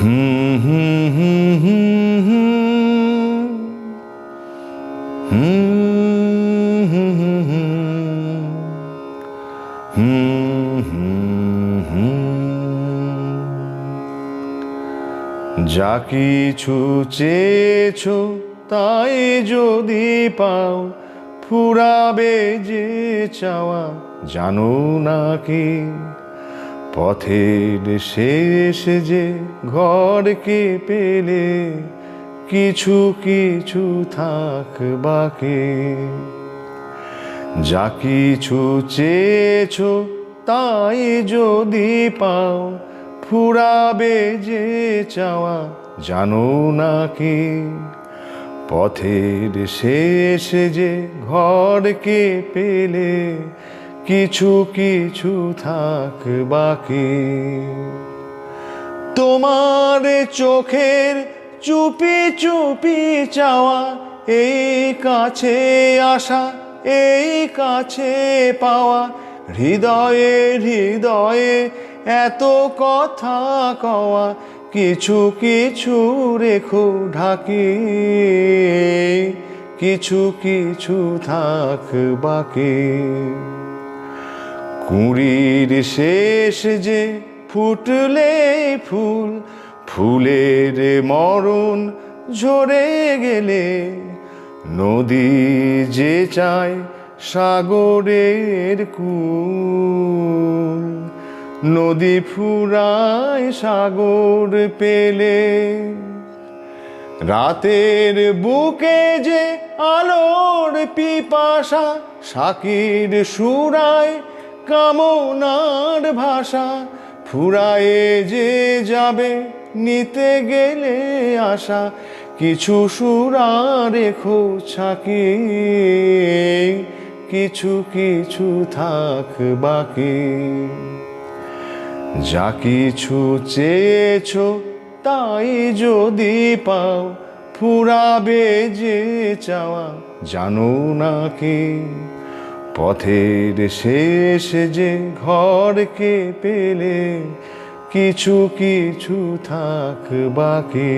হুম হুম হুম হুম হুম হুম হুম হুম হুম হুম। যা কিছু চেয়েছো তাই যদি পাও, ফুরাবে যে চাওয়া জানো না কি? পথের শেষ যে ঘরকে পেলে কিছু কিছু থাক বাকি। যা কিছু চেয়েছো তাই যদি পাও, ফুরাবে যে চাওয়া জানো না কি? পথের শেষ যে ঘরকে পেলে কিছু কিছু থাক বাকি। তোমার চোখের চুপি চুপি চাওয়া, এই কাছে আসা, এই কাছে পাওয়া, হৃদয়ে হৃদয়ে এত কথা কওয়া, কিছু কিছু রেখো ঢাকি, কিছু কিছু থাক বাকি। কুঁড়ির শেষ যে ফুটলে ফুল, ফুলের মরণ ঝরে গেলে, নদী যে চায় সাগরের কূল, নদী ফুরায় সাগর পেলে। রাতের বুকে যে আলোর পিপাসা, সাকির সুরায় কামনার ভাষা, ফুরায়ে যে যাবে নিতে গেলে আশা, কিছু সুরা রেখো ছাকি, কিছু কিছু থাক বাকি। যা কিছু চেয়েছো তাই যদি পাও, ফুরাবে যে চাওয়া জানো না কি? পথের শেষ যে ঘরকে পেলে কিছু কিছু থাক বাকি।